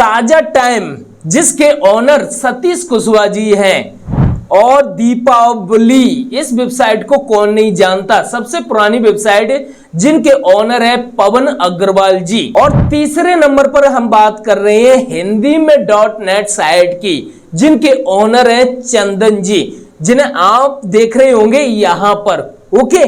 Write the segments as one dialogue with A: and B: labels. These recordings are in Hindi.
A: ताजा टाइम जिसके ऑनर सतीश कुशवाहा जी हैं और दीपावली, इस वेबसाइट को कौन नहीं जानता। सबसे पुरानी वेबसाइट जिनके ऑनर है पवन अग्रवाल जी। और तीसरे नंबर पर हम बात कर रहे हैं हिंदी में .net साइट की, जिनके ऑनर है चंदन जी, जिन्हें आप देख रहे होंगे यहां पर। ओके,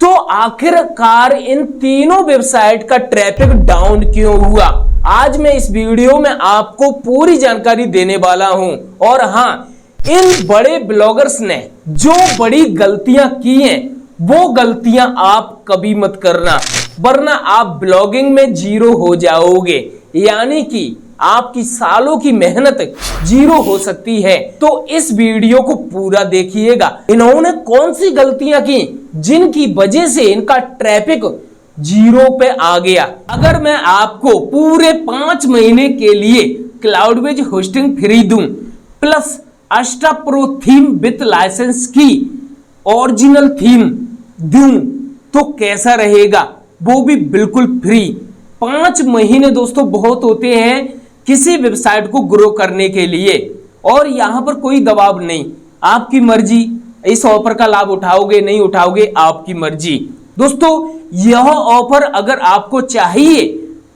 A: तो आखिरकार इन तीनों वेबसाइट का ट्रैफिक डाउन क्यों हुआ, आज मैं इस वीडियो में आपको पूरी जानकारी देने वाला हूं। और हाँ, इन बड़े ब्लॉगर्स ने जो बड़ी गलतियां की हैं वो गलतियां आप कभी मत करना, वरना आप ब्लॉगिंग में जीरो हो जाओगे, यानी कि आपकी सालों की मेहनत जीरो हो सकती है। तो इस वीडियो को पूरा देखिएगा, इन्होंने कौन सी गलतियां की जिनकी वजह से इनका ट्रैफिक जीरो पे आ गया। अगर मैं आपको पूरे 5 महीने के लिए क्लाउडवेज होस्टिंग फ्री दूं plus Astra pro theme with license की ओरिजिनल थीम दूं तो कैसा रहेगा, वो भी बिल्कुल फ्री। 5 महीने दोस्तों बहुत होते हैं किसी वेबसाइट को ग्रो करने के लिए, और यहां पर कोई दबाव नहीं, आपकी मर्जी। इस ऑफर का लाभ उठाओगे नहीं उठाओगे आपकी मर्जी। दोस्तों, यह ऑफर अगर आपको चाहिए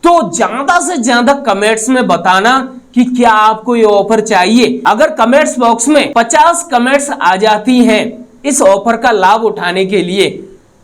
A: तो ज्यादा से ज्यादा कमेंट्स में बताना कि क्या आपको ये ऑफर चाहिए। अगर कमेंट्स बॉक्स में 50 कमेंट्स आ जाती हैं इस ऑफर का लाभ उठाने के लिए,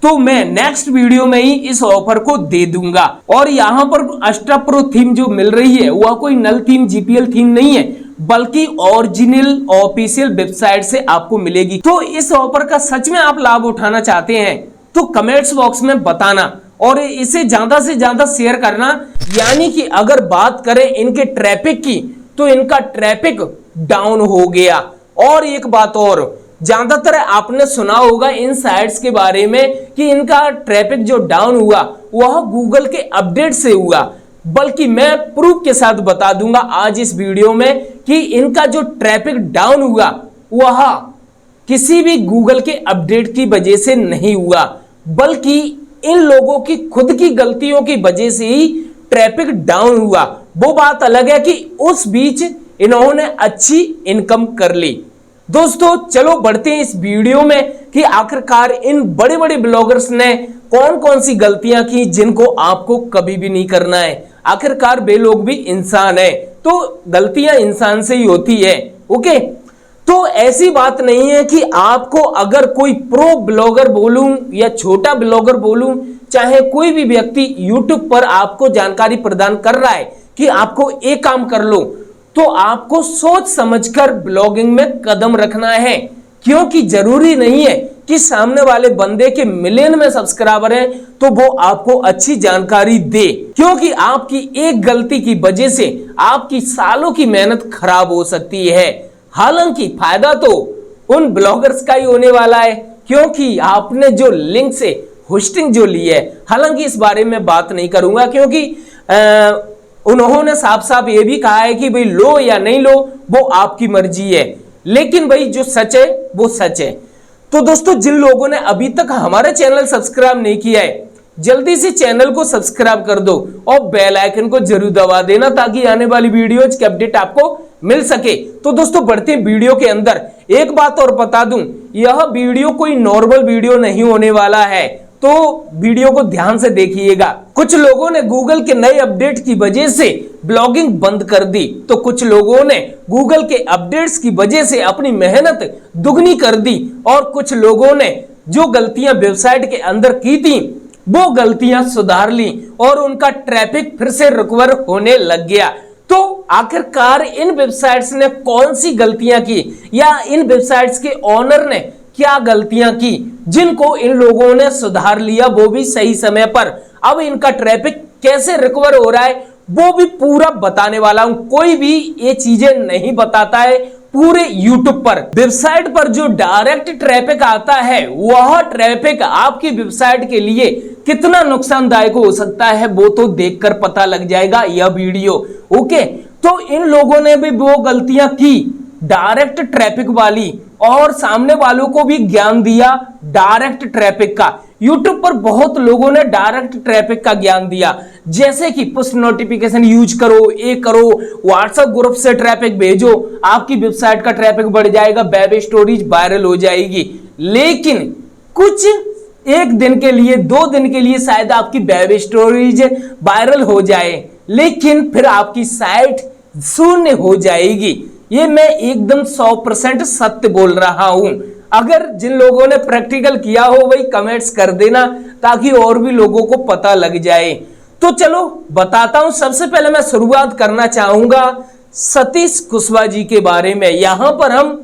A: तो मैं नेक्स्ट वीडियो में ही इस ऑफर को दे दूंगा। और यहाँ पर अस्टा प्रो थीम जो मिल रही है वह कोई नल थीम जीपीएल थीम नहीं है, बल्कि ओरिजिनल ऑफिशियल वेबसाइट से आपको मिलेगी। तो इस ऑफर का सच में आप लाभ उठाना चाहते हैं तो कमेंट्स बॉक्स में बताना और इसे ज्यादा से ज्यादा शेयर करना। यानी कि अगर बात करें इनके ट्रैफिक की तो इनका ट्रैफिक डाउन हो गया। और एक बात और, ज्यादातर आपने सुना होगा इन साइट्स के बारे में कि इनका ट्रैफिक जो डाउन हुआ वह गूगल के अपडेट से हुआ, बल्कि मैं प्रूफ के साथ बता दूंगा आज इस वीडियो में कि इनका जो ट्रैफिक डाउन हुआ वह किसी भी गूगल के अपडेट की वजह से नहीं हुआ, बल्कि इन लोगों की खुद की गलतियों की वजह से ही ट्रैफिक डाउन हुआ। वो बात अलग है कि उस बीच इन्होंने अच्छी इनकम कर ली। दोस्तों, चलो बढ़ते हैं इस वीडियो में कि आखिरकार इन बड़े बड़े ब्लॉगर्स ने कौन कौन सी गलतियां की जिनको आपको कभी भी नहीं करना है। आखिरकार वे लोग भी इंसान है, तो गलतियां इंसान से ही होती है। ओके, तो ऐसी बात नहीं है कि आपको अगर कोई प्रो ब्लॉगर बोलूं या छोटा ब्लॉगर बोलूं, चाहे कोई भी व्यक्ति यूट्यूब पर आपको जानकारी प्रदान कर रहा है कि आपको एक काम कर लो, तो आपको सोच समझकर ब्लॉगिंग में कदम रखना है। क्योंकि जरूरी नहीं है कि सामने वाले बंदे के मिलियन में सब्सक्राइबर हैं तो वो आपको अच्छी जानकारी दे, क्योंकि आपकी एक गलती की वजह से आपकी सालों की मेहनत खराब हो सकती है। हालांकि फायदा तो उन ब्लॉगर्स का ही होने वाला है, क्योंकि आपने जो लिंक से होस्टिंग जो ली है, हालांकि इस बारे में बात नहीं करूंगा क्योंकि उन्होंने साफ साफ ये भी कहा है कि भाई लो या नहीं लो वो आपकी मर्जी है, लेकिन भाई जो सच है वो सच है। तो दोस्तों, जिन लोगों ने अभी तक हमारा चैनल सब्सक्राइब नहीं किया है, जल्दी से चैनल को सब्सक्राइब कर दो और बेल आइकन को जरूर दबा देना ताकि आने वाली वीडियोज की अपडेट आपको मिल सके। तो दोस्तों, बढ़ते हैं वीडियो के अंदर। एक बात और बता दूं, यह वीडियो कोई नॉर्मल वीडियो नहीं होने वाला है, तो वीडियो को ध्यान से देखिएगा। कुछ लोगों ने गूगल के नए अपडेट की वजह से ब्लॉगिंग बंद कर दी, तो कुछ लोगों ने गूगल के अपडेट्स की वजह से अपनी मेहनत दुगनी कर दी, और कुछ लोगों ने जो गलतियां वेबसाइट के अंदर की थी वो गलतियां सुधार ली और उनका ट्रैफिक फिर से रिकवर होने लग गया। तो आखिरकार इन वेबसाइट्स ने कौन सी गलतियां की, या इन वेबसाइट्स के ओनर ने क्या गलतियां की जिनको इन लोगों ने सुधार लिया, वो भी सही समय पर। अब इनका ट्रैफिक कैसे रिकवर हो रहा है वो भी पूरा बताने वाला हूं। कोई भी ये चीजें नहीं बताता है पूरे यूट्यूब पर। वेबसाइट पर जो डायरेक्ट ट्रैफिक आता है वह ट्रैफिक आपकी वेबसाइट के लिए कितना नुकसानदायक हो सकता है वो तो देखकर पता लग जाएगा यह वीडियो। ओके, तो इन लोगों ने भी वो गलतियां की डायरेक्ट ट्रैफिक वाली, और सामने वालों को भी ज्ञान दिया डायरेक्ट ट्रैफिक का। YouTube पर बहुत लोगों ने डायरेक्ट ट्रैफिक का ज्ञान दिया, जैसे कि पुश नोटिफिकेशन यूज करो, ये करो, व्हाट्सएप ग्रुप से ट्रैफिक भेजो, आपकी वेबसाइट का ट्रैफिक बढ़ जाएगा, वेब स्टोरेज वायरल हो जाएगी। लेकिन कुछ एक दिन के लिए, 2 दिन के लिए शायद आपकी वेब स्टोरेज वायरल हो जाए, लेकिन फिर आपकी साइट शून्य हो जाएगी। ये मैं एकदम 100% सत्य बोल रहा हूं। अगर जिन लोगों ने प्रैक्टिकल किया हो वही कमेंट्स कर देना, ताकि और भी लोगों को पता लग जाए। तो चलो बताता हूं। सबसे पहले मैं शुरुआत करना चाहूंगा सतीश कुशवाहा जी के बारे में। यहां पर हम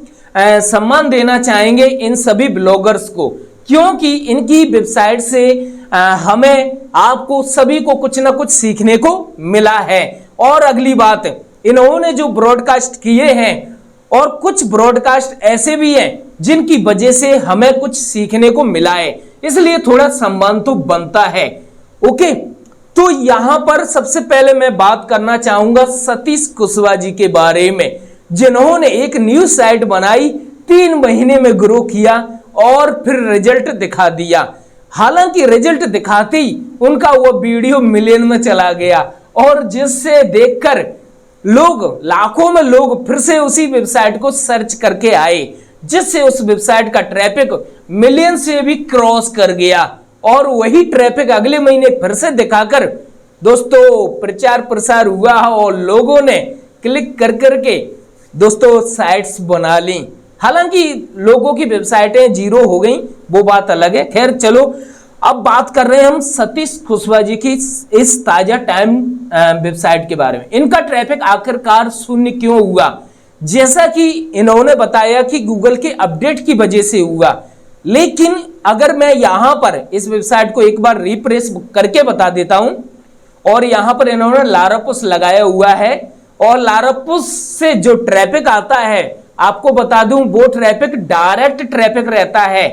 A: सम्मान देना चाहेंगे इन सभी ब्लॉगर्स को, क्योंकि इनकी वेबसाइट से हमें, आपको सभी को कुछ ना कुछ सीखने को मिला है। और अगली बात, इन्होंने जो ब्रॉडकास्ट किए हैं, और कुछ ब्रॉडकास्ट ऐसे भी हैं जिनकी वजह से हमें कुछ सीखने को मिला है, इसलिए थोड़ा सम्मान तो बनता है। ओके, तो यहां पर सबसे पहले मैं बात करना चाहूंगा सतीश कुशवाहा जी के बारे में, जिन्होंने एक न्यूज साइट बनाई, 3 महीने में ग्रो किया और फिर रिजल्ट दिखा दिया। हालांकि रिजल्ट दिखाते ही उनका वो वीडियो मिलियन में चला गया, और जिससे देखकर लोग, लाखों में लोग फिर से उसी वेबसाइट को सर्च करके आए, जिससे उस वेबसाइट का ट्रैफिक मिलियन से भी क्रॉस कर गया। और वही ट्रैफिक अगले महीने फिर से दिखाकर दोस्तों प्रचार प्रसार हुआ, और लोगों ने क्लिक कर करके दोस्तों साइट्स बना ली। हालांकि लोगों की वेबसाइटें जीरो हो गई, वो बात अलग है। खैर चलो, अब बात कर रहे हैं हम सतीश कुशवाहा जी की इस ताजा टाइम वेबसाइट के बारे में। इनका ट्रैफिक आखिरकार शून्य क्यों हुआ? जैसा कि इन्होंने बताया कि गूगल के अपडेट की वजह से हुआ, लेकिन अगर मैं यहां पर इस वेबसाइट को एक बार रिफ्रेश करके बता देता हूं, और यहां पर इन्होंने लारापुश लगाया हुआ है, और लारापुश से जो ट्रैफिक आता है, आपको बता दूं वो ट्रैफिक डायरेक्ट ट्रैफिक रहता है।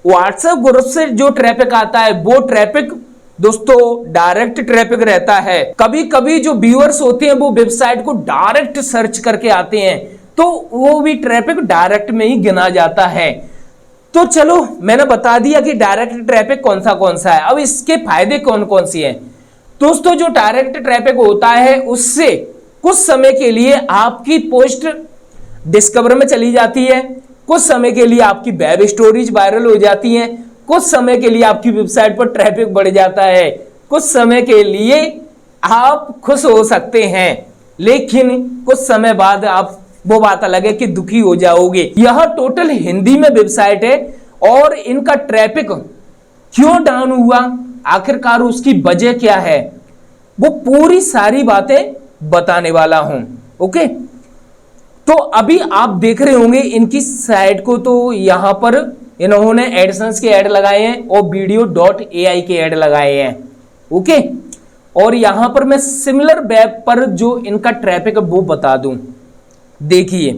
A: व्हाट्सएप ग्रुप से जो ट्रैफिक आता है वो ट्रैफिक दोस्तों डायरेक्ट ट्रैफिक रहता है। कभी कभी जो व्यूअर्स होते हैं वो वेबसाइट को डायरेक्ट सर्च करके आते हैं, तो वो भी ट्रैफिक डायरेक्ट में ही गिना जाता है। तो चलो, मैंने बता दिया कि डायरेक्ट ट्रैफिक कौन सा है। अब इसके फायदे कौन कौन से हैं? दोस्तों, जो डायरेक्ट ट्रैफिक होता है उससे कुछ समय के लिए आपकी पोस्ट डिस्कवर में चली जाती है, कुछ समय के लिए आपकी वेब स्टोरेज वायरल हो जाती है, कुछ समय के लिए आपकी वेबसाइट पर ट्रैफिक बढ़ जाता है, कुछ समय के लिए आप खुश हो सकते हैं, लेकिन कुछ समय बाद आप, वो बात अलग है कि दुखी हो जाओगे। यह टोटल हिंदी में वेबसाइट है, और इनका ट्रैफिक क्यों डाउन हुआ, आखिरकार उसकी वजह क्या है, वो पूरी सारी बातें बताने वाला हूं। ओके, तो अभी आप देख रहे होंगे इनकी साइट को, तो यहां पर इन्होंने एडसेंस के ऐड लगाए हैं और video.ai के ऐड लगाए हैं। ओके, और यहां पर मैं सिमिलर वेब पर जो इनका ट्रैफिक है वो बता दूं। देखिए,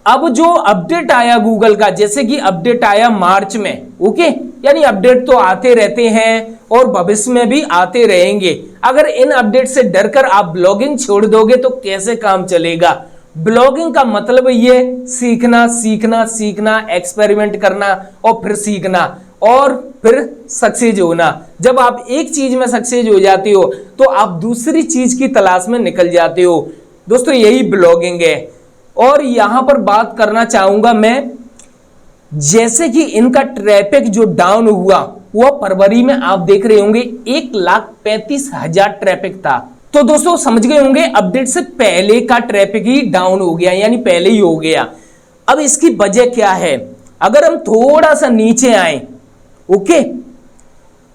A: अब जो अपडेट आया गूगल का, जैसे कि अपडेट आया मार्च में, ओके, यानी अपडेट तो आते रहते हैं और भविष्य में भी आते रहेंगे। अगर इन अपडेट से डरकर आप ब्लॉगिंग छोड़ दोगे तो कैसे काम चलेगा? ब्लॉगिंग का मतलब ये सीखना सीखना सीखना, एक्सपेरिमेंट करना और फिर सीखना और फिर सक्सेस होना। जब आप एक चीज में सक्सेस हो जाते हो तो आप दूसरी चीज की तलाश में निकल जाते हो। दोस्तों, यही ब्लॉगिंग है। और यहां पर बात करना चाहूंगा मैं, जैसे कि इनका ट्रैफिक जो डाउन हुआ वह फरवरी में आप देख रहे होंगे 1,35,000 ट्रैफिक था। तो दोस्तों समझ गए होंगे, अपडेट से पहले का ट्रैफिक ही डाउन हो गया, यानी पहले ही हो गया। अब इसकी वजह क्या है? अगर हम थोड़ा सा नीचे आए, ओके,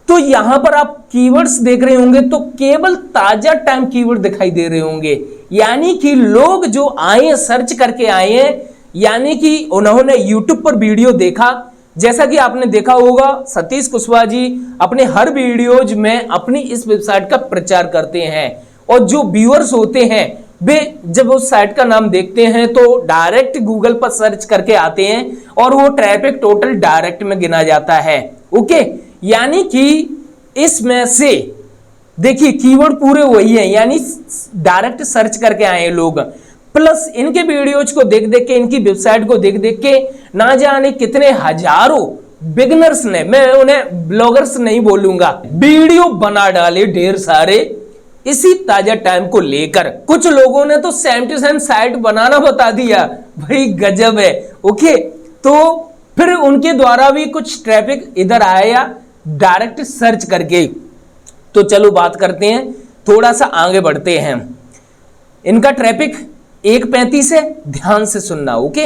A: तो यहां पर आप कीवर्ड्स देख रहे होंगे, तो केवल ताजा टाइम कीवर्ड दिखाई दे रहे होंगे, यानी कि लोग जो आए सर्च करके आए हैं, यानी कि उन्होंने यूट्यूब पर वीडियो देखा। जैसा कि आपने देखा होगा, सतीश कुशवाहा जी अपने हर वीडियोज में अपनी इस वेबसाइट का प्रचार करते हैं, और जो व्यूअर्स होते हैं वे जब उस साइट का नाम देखते हैं तो डायरेक्ट गूगल पर सर्च करके आते हैं, और वो ट्रैफिक टोटल डायरेक्ट में गिना जाता है। ओके, यानी कि इसमें से देखिए कीवर्ड पूरे वही है, यानी डायरेक्ट सर्च करके आए लोग, प्लस इनके वीडियोज को देख देख के, इनकी वेबसाइट को देख देख के ना जाने कितने हजारों बिगनर्स ने, मैं उन्हें ब्लॉगर्स नहीं बोलूंगा, वीडियो बना डाले ढेर सारे इसी ताजा टाइम को लेकर। कुछ लोगों ने तो 77 साइट बनाना बता दिया, भाई गजब है। ओके, तो फिर उनके द्वारा भी कुछ ट्रैफिक इधर आया डायरेक्ट सर्च करके। तो चलो बात करते हैं, थोड़ा सा आगे बढ़ते हैं। इनका ट्रैफिक 1.35 है, ध्यान से सुनना। ओके,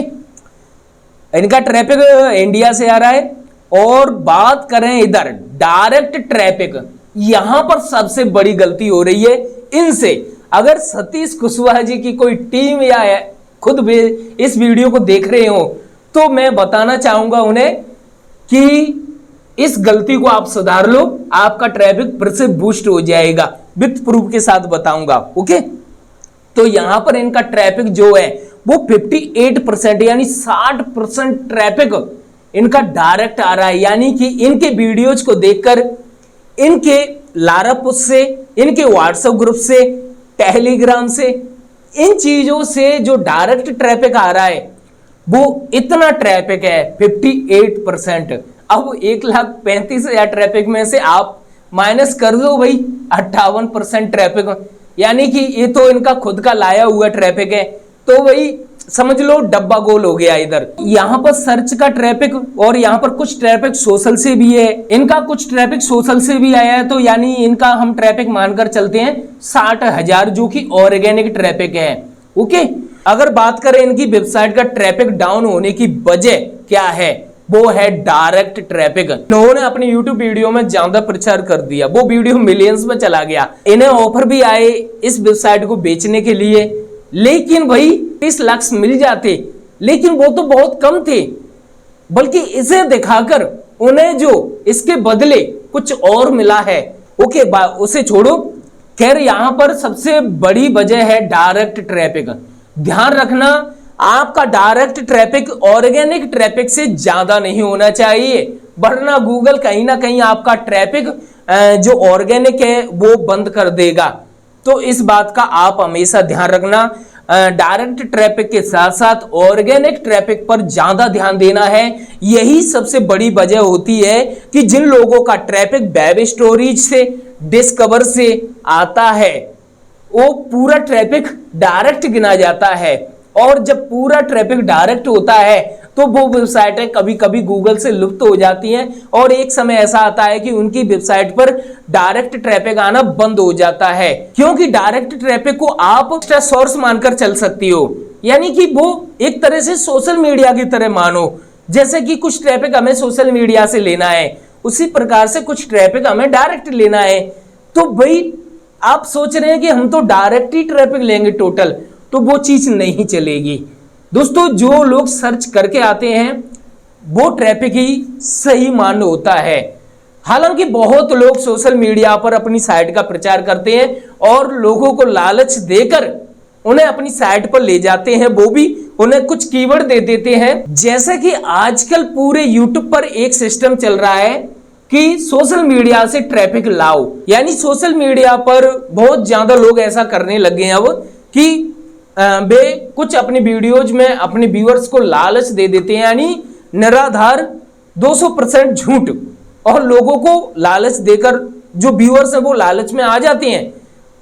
A: इनका ट्रैफिक इंडिया से आ रहा है। और बात करें इधर डायरेक्ट ट्रैफिक, यहां पर सबसे बड़ी गलती हो रही है इनसे। अगर सतीश कुशवाहा जी की कोई टीम या खुद भी इस वीडियो को देख रहे हो तो मैं बताना चाहूंगा उन्हें कि इस गलती को आप सुधार लो, आपका ट्रैफिक फिर से बूस्ट हो जाएगा, विथ प्रूफ के साथ बताऊंगा। ओके, तो यहां पर इनका ट्रैफिक जो है वो 58% यानी 60% ट्रैफिक इनका डायरेक्ट आ रहा है। यानी कि इनके वीडियोज को देखकर इनके लारा पोस्ट से, इनके व्हाट्सएप ग्रुप से, टेलीग्राम से, इन चीजों से जो डायरेक्ट ट्रैफिक आ रहा है वो इतना ट्रैफिक है 58%। अब 1,35,000 ट्रैफिक में से आप माइनस कर दो भाई 58% ट्रैफिक, यानी कि ये तो इनका खुद का लाया हुआ ट्रैफिक है। तो वही समझ लो डब्बा गोल हो गया इधर। यहां पर सर्च का ट्रैफिक और यहां पर कुछ ट्रैफिक सोशल से भी है। इनका कुछ ट्रैफिक सोशल से भी आया है, तो यानी इनका हम ट्रैफिक मानकर चलते हैं 60,000 जो कि ऑर्गेनिक ट्रैफिक है। ओके, अगर बात करें इनकी वेबसाइट का ट्रैफिक डाउन होने की वजह क्या है, वो है डायरेक्ट ट्रैफिक। इन्होंने अपने यूट्यूब वीडियो में ज्यादा प्रचार कर दिया, वो वीडियो मिलियंस में चला गया। इन्हें ऑफर भी आए इस वेबसाइट को बेचने के लिए, लेकिन भाई 30 लाख मिल जाते, लेकिन वो तो बहुत कम थे। बल्कि इसे दिखाकर उन्हें जो इसके बदले कुछ और मिला है। ओके, उसे छोड़ो। खैर, यहां पर सबसे बड़ी वजह है डायरेक्ट ट्रैफिक। ध्यान रखना, आपका डायरेक्ट ट्रैफिक ऑर्गेनिक ट्रैफिक से ज्यादा नहीं होना चाहिए, वरना गूगल कहीं ना कहीं आपका ट्रैफिक जो ऑर्गेनिक है वो बंद कर देगा। तो इस बात का आप हमेशा ध्यान रखना। डायरेक्ट ट्रैफिक के साथ साथ ऑर्गेनिक ट्रैफिक पर ज्यादा ध्यान देना है। यही सबसे बड़ी वजह होती है कि जिन लोगों का ट्रैफिक वेब स्टोरेज से, डिस्कवर से आता है, वो पूरा ट्रैफिक डायरेक्ट गिना जाता है। और जब पूरा ट्रैफिक डायरेक्ट होता है तो वो वेबसाइटें कभी कभी गूगल से लुप्त हो जाती हैं, और एक समय ऐसा आता है कि उनकी वेबसाइट पर डायरेक्ट ट्रैफिक आना बंद हो जाता है। क्योंकि डायरेक्ट ट्रैफिक को आप सोर्स मानकर चल सकती हो, यानी कि वो एक तरह से सोशल मीडिया की तरह मानो। जैसे कि कुछ ट्रैफिक हमें सोशल मीडिया से लेना है, उसी प्रकार से कुछ ट्रैफिक हमें डायरेक्ट लेना है। तो भाई आप सोच रहे हैं कि हम तो डायरेक्ट ही ट्रैफिक लेंगे टोटल, तो वो चीज नहीं चलेगी। दोस्तों, जो लोग सर्च करके आते हैं वो ट्रैफिक ही सही मान होता है। हालांकि बहुत लोग सोशल मीडिया पर अपनी साइट का प्रचार करते हैं और लोगों को लालच देकर उन्हें अपनी साइट पर ले जाते हैं, वो भी उन्हें कुछ कीवर्ड दे देते हैं। जैसे कि आजकल पूरे यूट्यूब पर एक सिस्टम चल रहा है कि सोशल मीडिया से ट्रैफिक लाओ, यानी सोशल मीडिया पर बहुत ज्यादा लोग ऐसा करने लगे हैं अब कि वे कुछ अपनी वीडियोज में अपने व्यूअर्स को लालच दे देते हैं, यानी निराधार 200% झूठ, और लोगों को लालच देकर जो व्यूअर्स हैं वो लालच में आ जाते हैं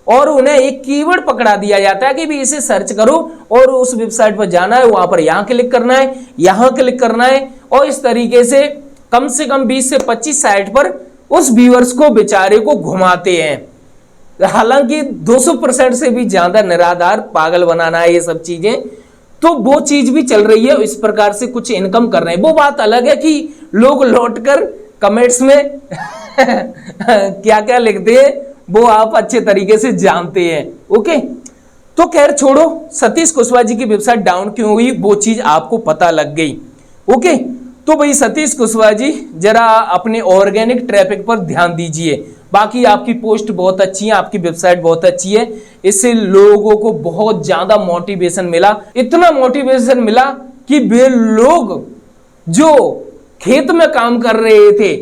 A: और उन्हें एक कीवर्ड पकड़ा दिया जाता है कि भी इसे सर्च करो और उस वेबसाइट पर जाना है, वहां पर यहां क्लिक करना है, यहां क्लिक करना है, और इस तरीके से कम 20 से 25 साइट पर उस व्यूअर्स को बेचारे को घुमाते हैं। हालांकि 200% से भी ज्यादा निराधार पागल बनाना है ये सब चीजें, तो वो चीज भी चल रही है। इस प्रकार से कुछ इनकम कर रहे हैं। वो बात अलग है कि लोग लौटकर कमेंट्स में क्या क्या लिखते हैं वो आप अच्छे तरीके से जानते हैं। ओके, तो खैर छोड़ो, सतीश कुशवाहा जी की वेबसाइट डाउन क्यों हुई वो चीज आपको पता लग गई। ओके, तो भाई सतीश कुशवाहा जी जरा अपने ऑर्गेनिक ट्रैफिक पर ध्यान दीजिए। बाकी आपकी पोस्ट बहुत अच्छी है, आपकी वेबसाइट बहुत अच्छी है, इससे लोगों को बहुत ज्यादा मोटिवेशन मिला। इतना मोटिवेशन मिला कि वे लोग जो खेत में काम कर रहे थे,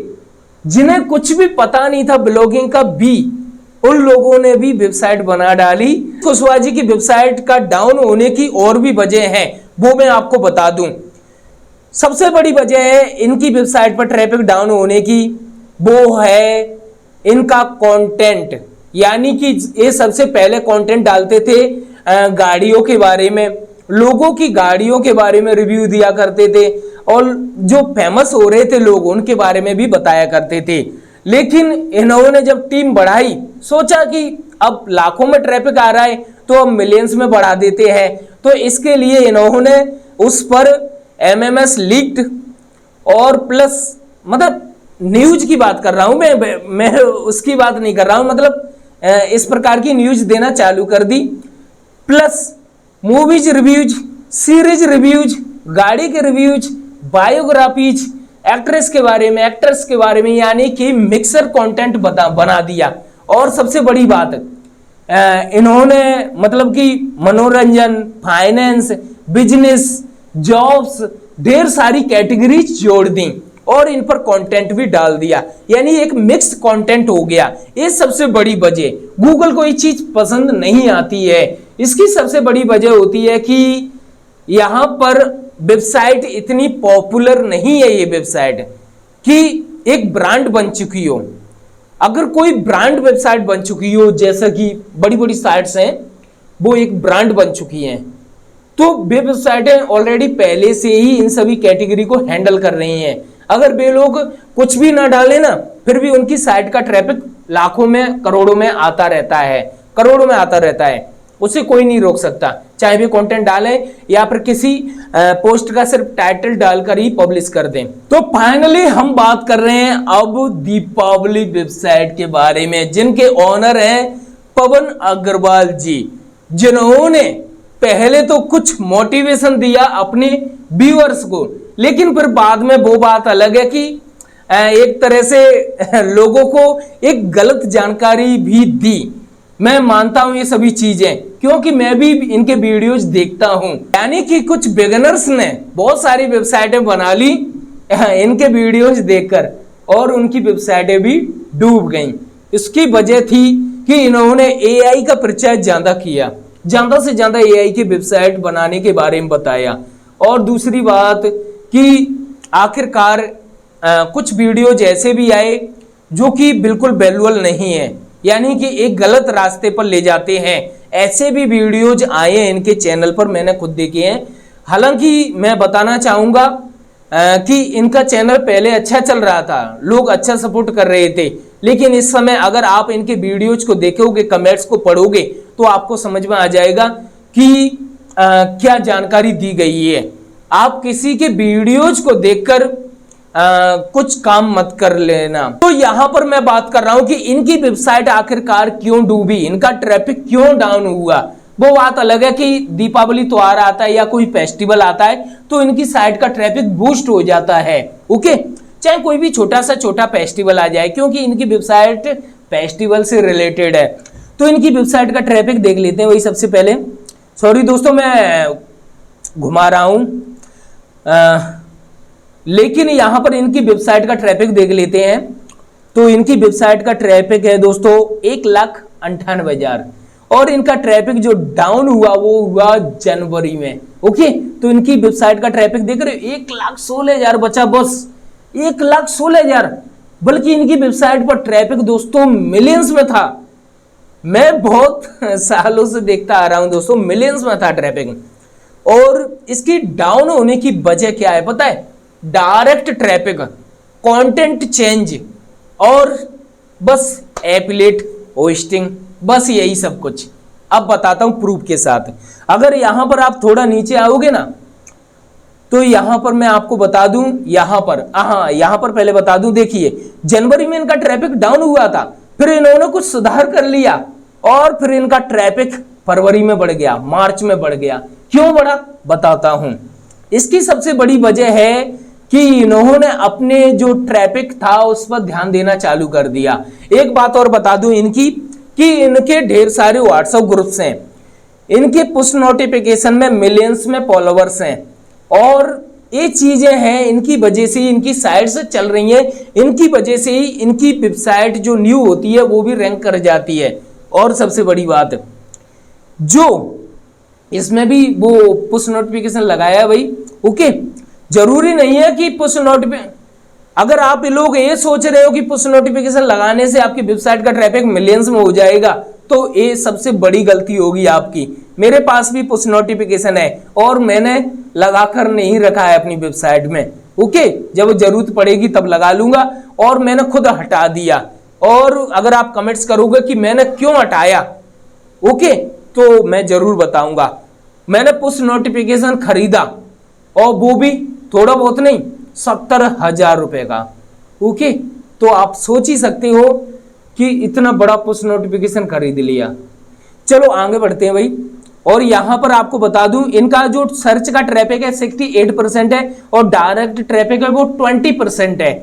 A: जिन्हें कुछ भी पता नहीं था ब्लॉगिंग का भी, उन लोगों ने भी वेबसाइट बना डाली। कुशवाहा जी की वेबसाइट का डाउन होने की और भी वजह है, वो मैं आपको बता दूं। सबसे बड़ी वजह है इनकी वेबसाइट पर ट्रैफिक डाउन होने की, वो है इनका कंटेंट। यानी कि ये सबसे पहले कंटेंट डालते थे गाड़ियों के बारे में, लोगों की गाड़ियों के बारे में रिव्यू दिया करते थे, और जो फेमस हो रहे थे लोग उनके बारे में भी बताया करते थे। लेकिन इन्होंने जब टीम बढ़ाई, सोचा कि अब लाखों में ट्रैफिक आ रहा है तो अब मिलियंस में बढ़ा देते हैं, तो इसके लिए इन्होंने उस पर एमएमएस लीक्ड और प्लस, मतलब न्यूज की बात कर रहा हूं मैं उसकी बात नहीं कर रहा हूं, मतलब इस प्रकार की न्यूज देना चालू कर दी। Plus movies reviews, series reviews, गाड़ी के रिव्यूज, बायोग्राफीज, एक्ट्रेस के बारे में, एक्टर्स के बारे में, यानी कि मिक्सर कंटेंट बना दिया। और सबसे बड़ी बात, इन्होंने मतलब कि मनोरंजन, फाइनेंस, बिजनेस, जॉब्स, ढेर सारी कैटेगरीज जोड़ दी और इन पर कंटेंट भी डाल दिया, यानी एक मिक्स कंटेंट हो गया। ये सबसे बड़ी वजह, गूगल को ये चीज पसंद नहीं आती है। इसकी सबसे बड़ी वजह होती है कि यहां पर वेबसाइट इतनी पॉपुलर नहीं है, ये वेबसाइट कि एक ब्रांड बन चुकी हो। अगर कोई ब्रांड वेबसाइट बन चुकी हो, जैसा कि बड़ी बड़ी साइट्स हैं वो एक ब्रांड बन चुकी हैं, तो वे वेबसाइटें ऑलरेडी पहले से ही इन सभी कैटेगरी को हैंडल कर रही हैं। अगर वे लोग कुछ भी ना डालें ना, फिर भी उनकी साइट का ट्रैफिक लाखों में, करोड़ों में आता रहता है, करोड़ों में आता रहता है, उसे कोई नहीं रोक सकता, चाहे वे कंटेंट डालें या फिर किसी पोस्ट का सिर्फ टाइटल डालकर ही पब्लिश कर दें। तो फाइनली हम बात कर रहे हैं अब दीपावली वेबसाइट के बारे में, जिनके ओनर हैं पवन अग्रवाल जी, जिन्होंने पहले तो कुछ मोटिवेशन दिया अपने व्यूअर्स को, लेकिन फिर बाद में वो बात अलग है कि एक तरह से लोगों को एक गलत जानकारी भी दी। मैं मानता हूं ये सभी चीजें, क्योंकि मैं भी इनके वीडियोज देखता हूं। यानी कि कुछ बिगिनर्स ने बहुत सारी वेबसाइटें बना ली इनके वीडियोज देखकर, और उनकी वेबसाइटें भी डूब गईं। इसकी वजह थी कि इन्होंने एआई का प्रचार ज्यादा किया, ज्यादा से ज्यादा एआई की वेबसाइट बनाने के बारे में बताया। और दूसरी बात कि आखिरकार कुछ वीडियोज ऐसे भी आए जो कि बिल्कुल वैल्यूएबल नहीं है, यानी कि एक गलत रास्ते पर ले जाते हैं। ऐसे भी वीडियोज आए हैं इनके चैनल पर, मैंने खुद देखे हैं। हालांकि मैं बताना चाहूंगा कि इनका चैनल पहले अच्छा चल रहा था, लोग अच्छा सपोर्ट कर रहे थे, लेकिन इस समय अगर आप इनके वीडियोज को देखोगे, कमेंट्स को पढ़ोगे, तो आपको समझ में आ जाएगा कि क्या जानकारी दी गई है। आप किसी के वीडियोज को देखकर कुछ काम मत कर लेना। तो यहां पर मैं बात कर रहा हूं कि इनकी वेबसाइट आखिरकार क्यों डूबी, इनका ट्रैफिक क्यों डाउन हुआ। वो बात अलग है कि दीपावली त्योहार आता है या कोई फेस्टिवल आता है तो इनकी साइट का ट्रैफिक बूस्ट हो जाता है, ओके, चाहे कोई भी छोटा सा छोटा फेस्टिवल आ जाए, क्योंकि इनकी वेबसाइट फेस्टिवल से रिलेटेड है। तो इनकी वेबसाइट का ट्रैफिक देख लेते हैं। वही सबसे पहले, सॉरी दोस्तों मैं घुमा रहा हूं, लेकिन यहां पर इनकी वेबसाइट का ट्रैफिक देख लेते हैं। तो इनकी वेबसाइट का ट्रैफिक है दोस्तों 1,98,000, और इनका ट्रैफिक जो डाउन हुआ वो हुआ जनवरी में, ओके। तो इनकी वेबसाइट का ट्रैफिक देख रहे हो 1,16,000 बचा, बस 1,16,000, बल्कि इनकी वेबसाइट पर ट्रैफिक दोस्तों मिलियंस में था। मैं बहुत सालों से देखता आ रहा हूं दोस्तों, मिलियंस में था ट्रैफिक। और इसकी डाउन होने की वजह क्या है पता है? डायरेक्ट ट्रैफिक, कंटेंट चेंज, और बस एफिलिएट होस्टिंग, बस यही सब कुछ। अब बताता हूं प्रूफ के साथ। अगर यहां पर आप थोड़ा नीचे आओगे ना, तो यहां पर मैं आपको बता दूं, यहां पर पहले बता दूं, देखिए जनवरी में इनका ट्रैफिक डाउन हुआ था, फिर इन्होंने कुछ सुधार कर लिया, और फिर इनका ट्रैफिक फरवरी में बढ़ गया, मार्च में बढ़ गया। क्यों बढ़ा बताता हूं। इसकी सबसे बड़ी वजह है कि इन्होंने अपने जो ट्रैफिक था उस पर ध्यान देना चालू कर दिया। एक बात और बता दूं इनकी, कि इनके ढेर सारे व्हाट्सएप ग्रुप्स हैं, इनके पुश नोटिफिकेशन में मिलियंस में फॉलोवर्स हैं, और ये चीजें हैं इनकी वजह से ही इनकी साइट से चल रही है, इनकी वजह से ही इनकी वेबसाइट जो न्यू होती है वो भी रैंक कर जाती है। और सबसे बड़ी बात, जो इसमें भी वो पुश नोटिफिकेशन लगाया है भाई, ओके, जरूरी नहीं है कि पुश नोटिफिकेशन, अगर आप लोग ये सोच रहे हो कि पुश नोटिफिकेशन लगाने से आपकी वेबसाइट का ट्रैफिक मिलियंस में हो जाएगा, तो ये सबसे बड़ी गलती होगी आपकी। मेरे पास भी पुश नोटिफिकेशन है और मैंने लगाकर नहीं रखा है अपनी वेबसाइट में। ओके, जब जरूरत पड़ेगी तब लगा लूंगा, और मैंने खुद हटा दिया। और अगर आप कमेंट्स करोगे कि मैंने क्यों हटाया, ओके, तो मैं जरूर बताऊंगा। मैंने पुश नोटिफिकेशन खरीदा, और वो भी थोड़ा बहुत नहीं, 70,000 रुपए का। ओके, तो आप सोच ही सकते हो कि इतना बड़ा पुश नोटिफिकेशन खरीद लिया। चलो आगे बढ़ते हैं भाई। और यहां पर आपको बता दूं, इनका जो सर्च का ट्रैफिक है 68% है, और डायरेक्ट ट्रैफिक है वो 20% है।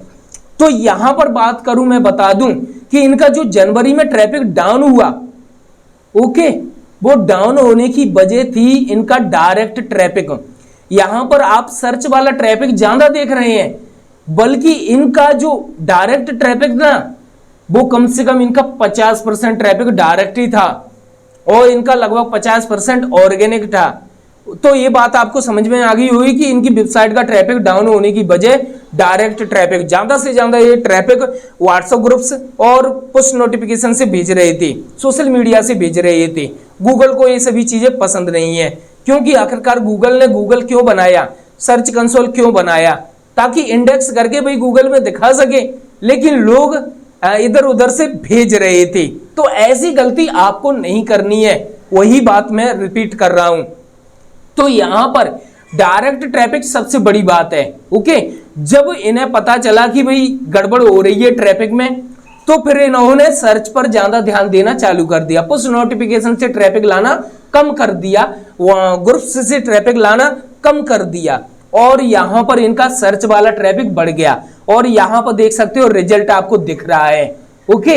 A: तो यहां पर बात करूं, मैं बता दूं कि इनका जो जनवरी में ट्रैफिक डाउन हुआ, ओके, वो डाउन होने की वजह थी इनका डायरेक्ट ट्रैफिक। यहां पर आप सर्च वाला ट्रैफिक ज्यादा देख रहे हैं, बल्कि इनका जो डायरेक्ट ट्रैफिक ना, वो कम से कम इनका 50% ट्रैफिक डायरेक्ट ही था, और इनका लगभग 50% ऑर्गेनिक था। तो ये बात आपको समझ में आ गई होगी कि इनकी वेबसाइट का ट्रैफिक डाउन होने की वजह डायरेक्ट ट्रैफिक, ज्यादा से ज्यादा ये ट्रैफिक व्हाट्सएप ग्रुप्स और पुश नोटिफिकेशन से भेज रहे थे, सोशल मीडिया से भेज रहे थे। गूगल को ये सभी चीजें पसंद नहीं है, क्योंकि आखिरकार गूगल ने गूगल क्यों बनाया, सर्च कंसोल क्यों बनाया, ताकि इंडेक्स करके भाई गूगल में दिखा सके, लेकिन लोग इधर उधर से भेज रहे थे। तो ऐसी गलती आपको नहीं करनी है, वही बात मैं रिपीट कर रहा हूं। तो यहां पर डायरेक्ट ट्रैफिक सबसे बड़ी बात है। ओके, जब इन्हें पता चला कि भाई गड़बड़ हो रही है ट्रैफिक में, तो फिर इन्होंने सर्च पर ज्यादा ध्यान देना चालू कर दिया, पुश नोटिफिकेशन से ट्रैफिक लाना कम कर दिया, ग्रुप्स से ट्रैफिक लाना कम कर दिया, और यहां पर इनका सर्च वाला ट्रैफिक बढ़ गया। और यहां पर देख सकते हो रिजल्ट आपको दिख रहा है। ओके,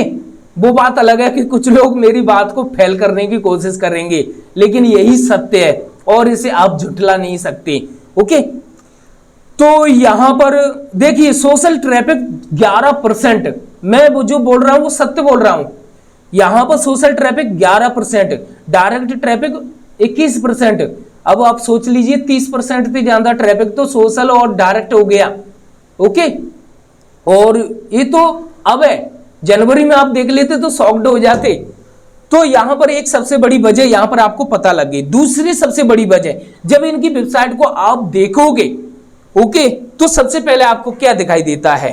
A: वो बात अलग है कि कुछ लोग मेरी बात को फेल करने की कोशिश करेंगे, लेकिन यही सत्य है और इसे आप झुठला नहीं सकते। ओके, तो यहां पर देखिए सोशल ट्रैफिक 11%, मैं वो जो बोल रहा हूं वो सत्य बोल रहा हूं। यहां पर सोशल ट्रैफिक 11%, डायरेक्ट ट्रैफिक 21%। अब आप सोच लीजिए 30% से ज्यादा ट्रैफिक तो सोशल और डायरेक्ट हो गया। ओके, और ये तो अब है, जनवरी में आप देख लेते तो शॉक्ड हो जाते। तो यहां पर एक सबसे बड़ी वजह यहां पर आपको पता लग गई। दूसरी सबसे बड़ी वजह, जब इनकी वेबसाइट को आप देखोगे, ओके, तो सबसे पहले आपको क्या दिखाई देता है,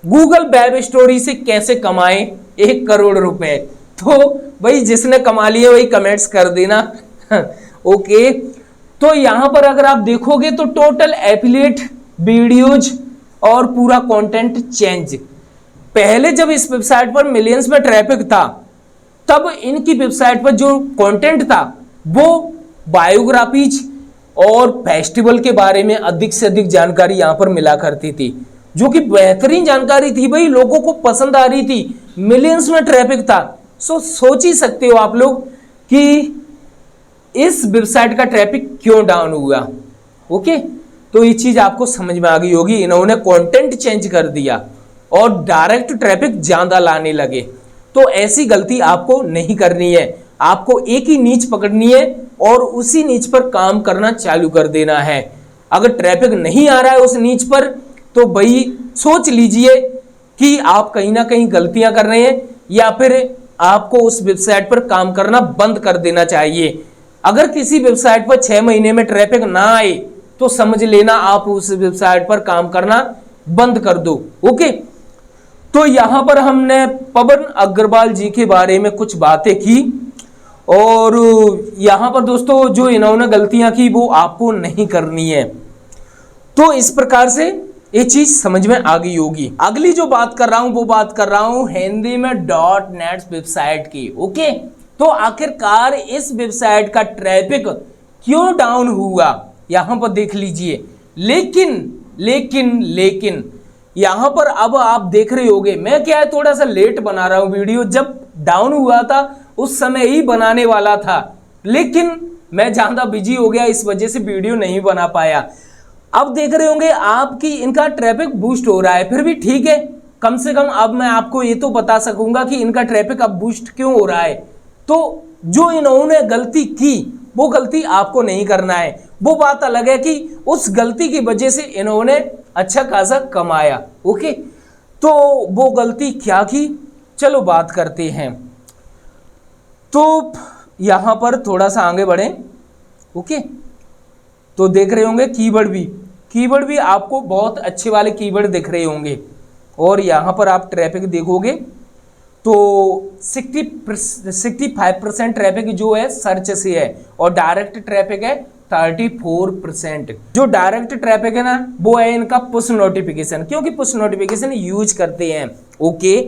A: गूगल वेब स्टोरी से कैसे कमाए 1 करोड़ रुपए। तो भाई जिसने कमा लिए वही कमेंट्स कर देना। ओके, तो यहां पर अगर आप देखोगे तो टोटल एफिलिएट वीडियोज और पूरा कंटेंट चेंज, पहले जब इस वेबसाइट पर मिलियंस में ट्रैफिक था, तब इनकी वेबसाइट पर जो कंटेंट था वो बायोग्राफीज और फेस्टिवल के बारे में अधिक से अधिक जानकारी यहां पर मिला करती थी, जो कि बेहतरीन जानकारी थी भाई, लोगों को पसंद आ रही थी, मिलियंस में ट्रैफिक था। सोच ही सकते हो आप लोग कि इस वेबसाइट का ट्रैफिक क्यों डाउन हुआ। ओके, तो ये चीज आपको समझ में आ गई होगी। इन्होंने कंटेंट चेंज कर दिया और डायरेक्ट ट्रैफिक ज्यादा लाने लगे। तो ऐसी गलती आपको नहीं करनी है, आपको एक ही नीच पकड़नी है और उसी नीच पर काम करना चालू कर देना है। अगर ट्रैफिक नहीं आ रहा है उस नीच पर, तो भाई सोच लीजिए कि आप कहीं ना कहीं गलतियां कर रहे हैं, या फिर आपको उस वेबसाइट पर काम करना बंद कर देना चाहिए। अगर किसी वेबसाइट पर 6 महीने में ट्रैफिक ना आए, तो समझ लेना आप उस वेबसाइट पर काम करना बंद कर दो। ओके, तो यहां पर हमने पवन अग्रवाल जी के बारे में कुछ बातें की, और यहां पर दोस्तों जो इन्होंने गलतियां की वो आपको नहीं करनी है। तो इस प्रकार से ये चीज समझ में आ गई होगी। अगली जो बात कर रहा हूं वो बात कर रहा हूं हिंदी में .net वेबसाइट की। ओके, तो आखिरकार इस वेबसाइट का ट्रैफिक क्यों डाउन हुआ यहां पर देख लीजिए। लेकिन यहां पर अब आप देख रहे होगे, मैं क्या है थोड़ा सा लेट बना रहा हूं वीडियो, जब डाउन हुआ था उस समय ही बनाने वाला था, लेकिन मैं ज्यादा बिजी हो गया, इस वजह से वीडियो नहीं बना पाया। अब देख रहे होंगे आपकी इनका ट्रैफिक बूस्ट हो रहा है, फिर भी ठीक है, कम से कम अब मैं आपको ये तो बता सकूंगा कि इनका ट्रैफिक अब बूस्ट क्यों हो रहा है। तो जो इन्होंने गलती की वो गलती आपको नहीं करना है। वो बात अलग है कि उस गलती की वजह से इन्होंने अच्छा खासा कमाया। ओके, तो वो गलती क्या की, चलो बात करते हैं। तो यहां पर थोड़ा सा आगे बढ़े। ओके, तो देख रहे होंगे कीवर्ड भी आपको बहुत अच्छे वाले कीवर्ड दिख रहे होंगे। और यहाँ पर आप ट्रैफिक देखोगे तो 65% ट्रैफिक जो है सर्च से है और डायरेक्ट ट्रैफिक है 34%। जो डायरेक्ट ट्रैफिक है ना, वो है इनका पुश नोटिफिकेशन, क्योंकि पुश नोटिफिकेशन यूज करते हैं। ओके,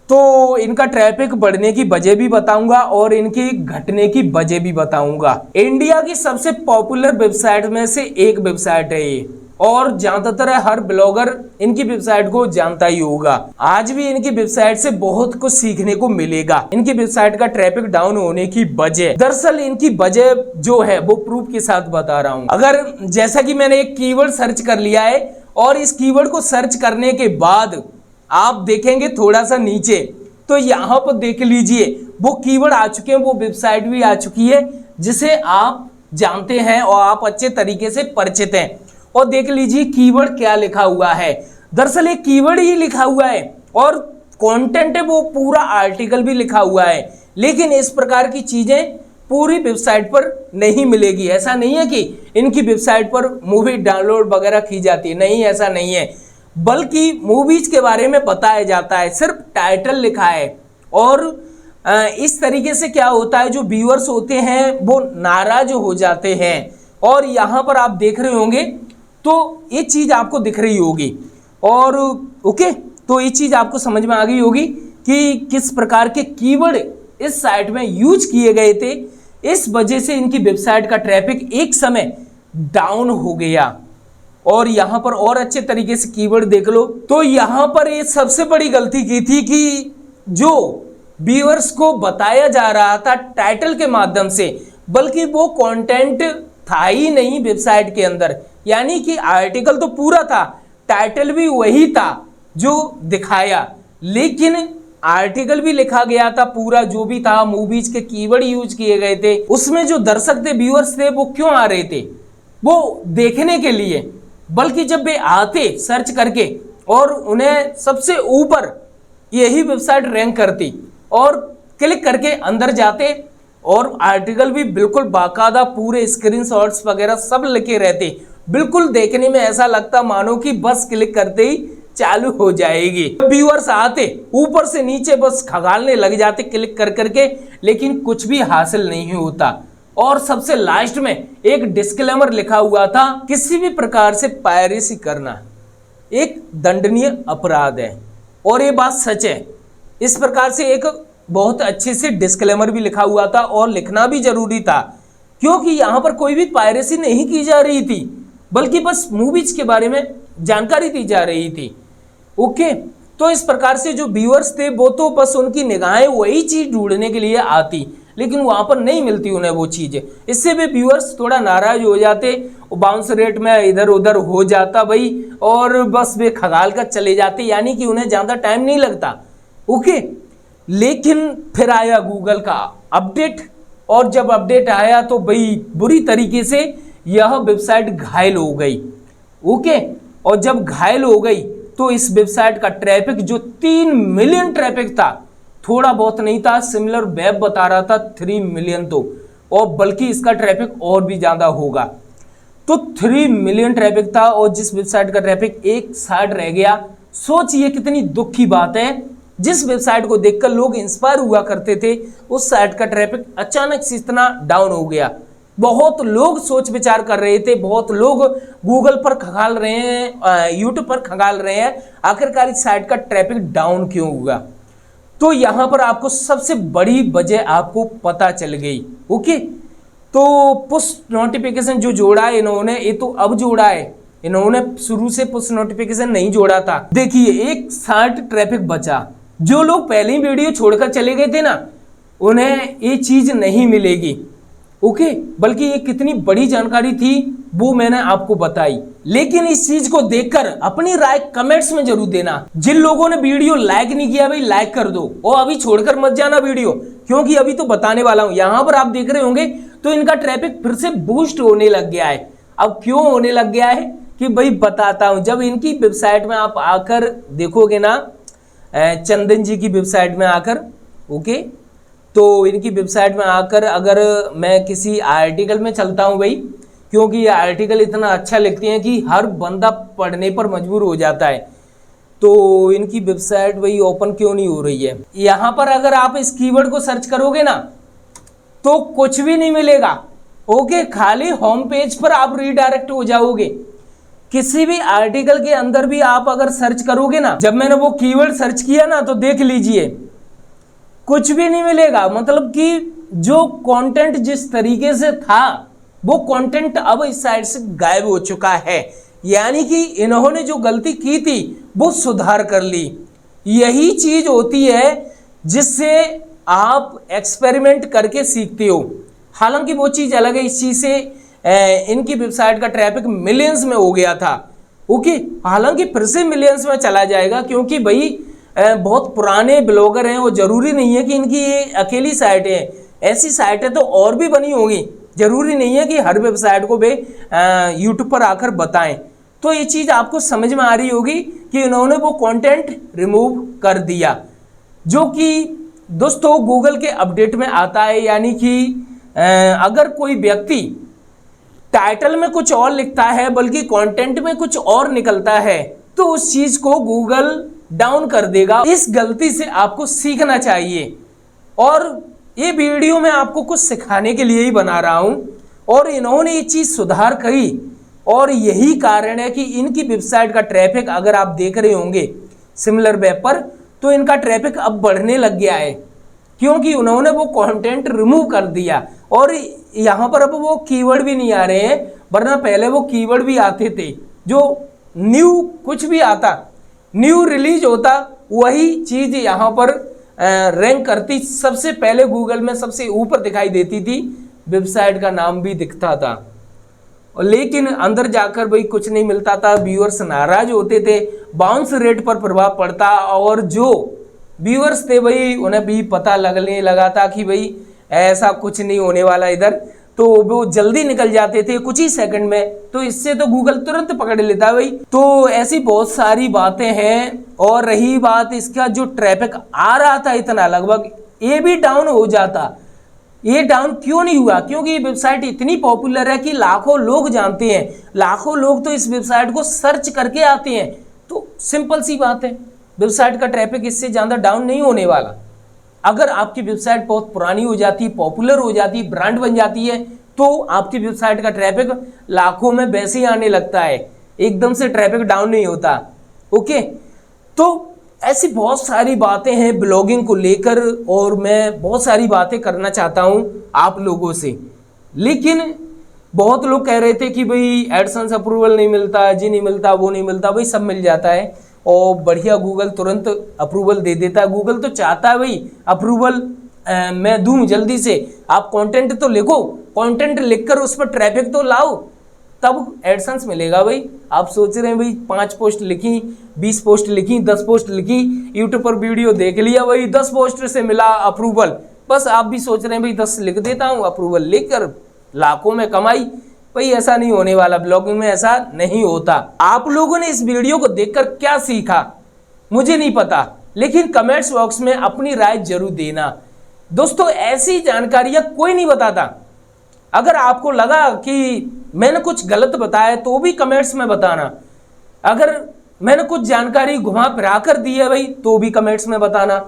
A: तो इनका ट्रैफिक बढ़ने की वजह भी बताऊंगा और इनकी घटने की वजह भी बताऊंगा। इंडिया की सबसे पॉपुलर वेबसाइट में से एक वेबसाइट है ये, और ज्यादातर हर ब्लॉगर इनकी वेबसाइट को जानता ही होगा। आज भी इनकी वेबसाइट से बहुत कुछ सीखने को मिलेगा। इनकी वेबसाइट का ट्रैफिक डाउन होने की वजह, दरअसल इनकी वजह जो है वो प्रूफ के साथ बता रहा हूं। अगर जैसा कि मैंने एक कीवर्ड सर्च कर लिया है और इस कीवर्ड को सर्च करने के बाद आप देखेंगे थोड़ा सा नीचे, तो यहां पर देख लीजिए वो कीवर्ड आ चुके हैं, वो वेबसाइट भी आ चुकी है जिसे आप जानते हैं और आप अच्छे तरीके से परिचित हैं। और देख लीजिए कीवर्ड क्या लिखा हुआ है। दरअसल एक कीवर्ड ही लिखा हुआ है और कंटेंट है वो पूरा आर्टिकल भी लिखा हुआ है, लेकिन इस प्रकार की चीजें पूरी वेबसाइट पर नहीं मिलेगी। ऐसा नहीं है कि इनकी वेबसाइट पर मूवी डाउनलोड वगैरह की जाती है, नहीं, ऐसा नहीं है, बल्कि मूवीज के बारे में बताया जाता है, सिर्फ टाइटल लिखा है। और इस तरीके से क्या होता है, जो व्यूअर्स होते हैं वो नाराज हो जाते हैं। और यहाँ पर आप देख रहे होंगे तो ये चीज आपको दिख रही होगी। और ओके, तो ये चीज आपको समझ में आ गई होगी कि किस प्रकार के कीवर्ड इस साइट में यूज किए गए थे। इस वजह से इनकी वेबसाइट का ट्रैफिक एक समय डाउन हो गया। और यहां पर और अच्छे तरीके से कीवर्ड देख लो, तो यहां पर ये सबसे बड़ी गलती की थी कि जो व्यूअर्स को बताया जा रहा था टाइटल के माध्यम से, बल्कि वो कंटेंट था ही नहीं वेबसाइट के अंदर। यानी कि आर्टिकल तो पूरा था, टाइटल भी वही था जो दिखाया, लेकिन आर्टिकल भी लिखा गया था पूरा जो भी था, मूवीज के कीवर्ड यूज किए गए थे। उसमें जो दर्शक थे, व्यूअर्स थे, वो क्यों आ रहे थे, वो देखने के लिए, बल्कि जब वे आते सर्च करके और उन्हें सबसे ऊपर यही वेबसाइट रैंक करती और क्लिक करके अंदर जाते और आर्टिकल भी बिल्कुल बाकायदा पूरे स्क्रीनशॉट्स वगैरह सब लिखे रहते। बिल्कुल देखने में ऐसा लगता मानो कि बस क्लिक करते ही चालू हो जाएगी। व्यूअर्स आते ऊपर से नीचे बस खगालने लग जाते क्लिक कर करके, लेकिन कुछ भी हासिल नहीं होता। और सबसे लास्ट में एक डिस्क्लेमर लिखा हुआ था, किसी भी प्रकार से पायरेसी करना एक दंडनीय अपराध है। और ये बात सच है। इस प्रकार से एक बहुत अच्छे से डिस्क्लेमर भी लिखा हुआ था और लिखना भी जरूरी था, क्योंकि यहां पर कोई भी पायरेसी नहीं की जा रही थी, बल्कि बस मूवीज के बारे में जानकारी दी जा रही थी। ओके, तो इस प्रकार से जो व्यूअर्स थे वो तो बस उनकी निगाहें वही चीज ढूंढने के लिए आती, लेकिन वहां पर नहीं मिलती उन्हें वो चीजें। इससे भी व्यूअर्स थोड़ा नाराज हो जाते, बाउंस रेट में इधर उधर हो जाता भाई, और बस वे खगाल कर चले जाते, यानी कि उन्हें ज्यादा टाइम नहीं लगता। ओके, लेकिन फिर आया गूगल का अपडेट, और जब अपडेट आया तो भाई बुरी तरीके से यह वेबसाइट घायल हो गई। ओके, और जब घायल हो गई तो इस वेबसाइट का ट्रैफिक जो 3 मिलियन ट्रैफिक था, थोड़ा बहुत नहीं था, सिमिलर वेब बता रहा था 3 मिलियन, तो और बल्कि इसका ट्रैफिक और भी ज्यादा होगा। तो 3 मिलियन ट्रैफिक था और जिस वेबसाइट का ट्रैफिक एक साइड रह गया। सोचिए कितनी दुख की बात है, जिस वेबसाइट को देखकर लोग इंस्पायर हुआ करते थे, उस साइट का ट्रैफिक अचानक से इतना डाउन हो गया। बहुत लोग सोच विचार कर रहे थे, बहुत लोग गूगल पर खंगाल रहे हैं, यूट्यूब पर खंगाल रहे हैं, आखिरकार इस साइट का ट्रैफिक डाउन क्यों हुआ। तो यहां पर आपको सबसे बड़ी वजह आपको पता चल गई। ओके, तो पुश नोटिफिकेशन जो जोड़ा है इन्होंने, ये तो अब जोड़ा है, इन्होंने शुरू से पुश नोटिफिकेशन नहीं जोड़ा था। देखिए एक साइट ट्रैफिक बचा, जो लोग पहले ही वीडियो छोड़कर चले गए थे ना, उन्हें ये चीज नहीं मिलेगी। ओके, बल्कि ये कितनी बड़ी जानकारी थी वो मैंने आपको बताई। लेकिन इस चीज को देखकर अपनी राय कमेंट्स में जरूर देना। जिन लोगों ने वीडियो लाइक नहीं किया भाई लाइक कर दो, और अभी छोड़कर मत जाना वीडियो, क्योंकि अभी तो बताने वाला हूं। यहां पर आप देख रहे होंगे तो इनका ट्रैफिक फिर से बूस्ट होने लग गया है। अब क्यों होने लग गया है कि भाई बताता हूं। जब इनकी वेबसाइट में आप आकर देखोगे ना, चंदन जी की वेबसाइट में आकर, ओके, तो इनकी वेबसाइट में आकर अगर मैं किसी आर्टिकल में चलता हूं भाई, क्योंकि ये आर्टिकल इतना अच्छा लिखते हैं कि हर बंदा पढ़ने पर मजबूर हो जाता है। तो इनकी वेबसाइट भाई ओपन क्यों नहीं हो रही है। यहाँ पर अगर आप इस कीवर्ड को सर्च करोगे ना तो कुछ भी नहीं मिलेगा, ओके, खाली होम पेज पर आप रीडायरेक्ट हो जाओगे। किसी भी आर्टिकल के अंदर भी आप अगर सर्च करोगे ना, जब मैंने वो कीवर्ड सर्च किया ना तो देख लीजिए कुछ भी नहीं मिलेगा। मतलब कि जो कंटेंट जिस तरीके से था वो कंटेंट अब इस साइट से गायब हो चुका है। यानी कि इन्होंने जो गलती की थी वो सुधार कर ली। यही चीज होती है जिससे आप एक्सपेरिमेंट करके सीखते हो। हालांकि वो चीज अलग है, इस चीज से इनकी वेबसाइट का ट्रैफिक मिलियंस में हो गया था, ओके। हालांकि फिर से मिलियंस में चला जाएगा क्योंकि भाई बहुत पुराने ब्लॉगर हैं। वो जरूरी नहीं है कि इनकी ये अकेली साइट है, ऐसी साइटें तो और भी बनी होंगी। जरूरी नहीं है कि हर वेबसाइट को वे यूट्यूब पर आकर बताएं। तो ये चीज आपको समझ में आ रही होगी कि इन्होंने वो कंटेंट रिमूव कर दिया, जो कि दोस्तों गूगल के अपडेट में आता है। यानी कि अगर कोई व्यक्ति टाइटल में कुछ और लिखता है बल्कि कंटेंट में कुछ और निकलता है तो उस चीज को गूगल डाउन कर देगा। इस गलती से आपको सीखना चाहिए और ये वीडियो मैं आपको कुछ सिखाने के लिए ही बना रहा हूं और इन्होंने ये चीज सुधार करी और यही कारण है कि इनकी वेबसाइट का ट्रैफिक अगर आप देख रहे होंगे सिमिलर वेब पर, तो इनका ट्रैफिक अब बढ़ने लग गया है क्योंकि उन्होंने वो कंटेंट रिमूव कर दिया। और यहाँ पर अब वो कीवर्ड भी नहीं आ रहे हैं, वरना पहले वो कीवर्ड भी आते थे। जो न्यू कुछ भी आता, न्यू रिलीज होता, वही चीज यहाँ पर रैंक करती, सबसे पहले गूगल में सबसे ऊपर दिखाई देती थी, वेबसाइट का नाम भी दिखता था। लेकिन अंदर जाकर भाई कुछ नहीं मिलता था, व्यूअर्स नाराज होते थे, बाउंस रेट पर प्रभाव पड़ता और जो व्यूअर्स थे भाई उन्हें भी पता लगने लगा था कि भाई ऐसा कुछ नहीं होने वाला इधर, तो वो जल्दी निकल जाते थे कुछ ही सेकंड में। तो इससे तो गूगल तुरंत पकड़ लेता भाई। तो ऐसी बहुत सारी बातें हैं। और रही बात इसका जो ट्रैफिक आ रहा था इतना, लगभग ये भी डाउन हो जाता। ये डाउन क्यों नहीं हुआ? क्योंकि ये वेबसाइट इतनी पॉपुलर है कि लाखों लोग जानते हैं, लाखों लोग तो इस वेबसाइट को सर्च करके आते हैं। तो सिंपल सी बात है, वेबसाइट का ट्रैफिक इससे ज़्यादा डाउन नहीं होने वाला। अगर आपकी वेबसाइट बहुत पुरानी हो जाती, पॉपुलर हो जाती, ब्रांड बन जाती है, तो आपकी वेबसाइट का ट्रैफिक लाखों में वैसे ही आने लगता है, एकदम से ट्रैफिक डाउन नहीं होता, ओके। तो ऐसी बहुत सारी बातें हैं ब्लॉगिंग को लेकर और मैं बहुत सारी बातें करना चाहता हूं आप लोगों से। लेकिन बहुत लोग कह रहे थे कि भाई एडसेंस अप्रूवल नहीं मिलता, जी नहीं मिलता, वो नहीं मिलता। भाई सब मिल जाता है और बढ़िया गूगल तुरंत अप्रूवल दे देता है। गूगल तो चाहता है भाई अप्रूवल मैं दूं जल्दी से। आप कंटेंट तो लिखो, कंटेंट लिखकर उस पर ट्रैफिक तो लाओ, तब एडसेंस मिलेगा भाई। आप सोच रहे हैं भाई 5 पोस्ट लिखी, 20 पोस्ट लिखी, 10 पोस्ट लिखी, यूट्यूब पर वीडियो देख लिया भाई, 10 पोस्ट से मिला अप्रूवल। बस आप भी सोच रहे हैं भाई 10 लिख देता हूँ, अप्रूवल लिखकर लाखों में कमाई। भाई ऐसा नहीं होने वाला, ब्लॉगिंग में ऐसा नहीं होता। आप लोगों ने इस वीडियो को देखकर क्या सीखा मुझे नहीं पता, लेकिन कमेंट्स बॉक्स में अपनी राय जरूर देना। दोस्तों ऐसी जानकारियां कोई नहीं बताता। अगर आपको लगा कि मैंने कुछ गलत बताया तो भी कमेंट्स में बताना। अगर मैंने कुछ जानकारी घुमा फिरा कर दी है भाई तो भी कमेंट्स में बताना।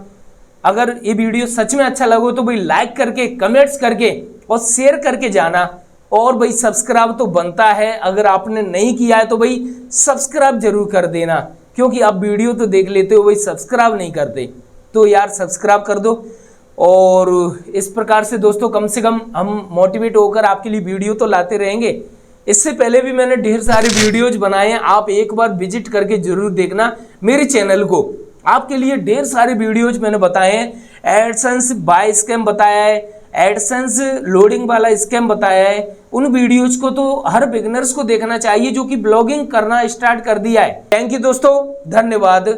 A: अगर ये वीडियो सच में अच्छा लगो तो भाई लाइक करके, कमेंट्स करके और शेयर करके जाना। और भाई सब्सक्राइब तो बनता है, अगर आपने नहीं किया है तो भाई सब्सक्राइब जरूर कर देना, क्योंकि आप वीडियो तो देख लेते हो भाई सब्सक्राइब नहीं करते, तो यार सब्सक्राइब कर दो। और इस प्रकार से दोस्तों कम से कम हम मोटिवेट होकर आपके लिए वीडियो तो लाते रहेंगे। इससे पहले भी मैंने ढेर सारे वीडियोज बनाए हैं, आप एक बार विजिट करके जरूर देखना मेरे चैनल को। आपके लिए ढेर सारे वीडियोज मैंने बताए हैं। एडसेंस बाय स्कैम बताया है, एडसेंस लोडिंग वाला स्कैम बताया है। उन वीडियोज को तो हर बिगिनर्स को देखना चाहिए जो कि ब्लॉगिंग करना स्टार्ट कर दिया है। थैंक यू दोस्तों, धन्यवाद।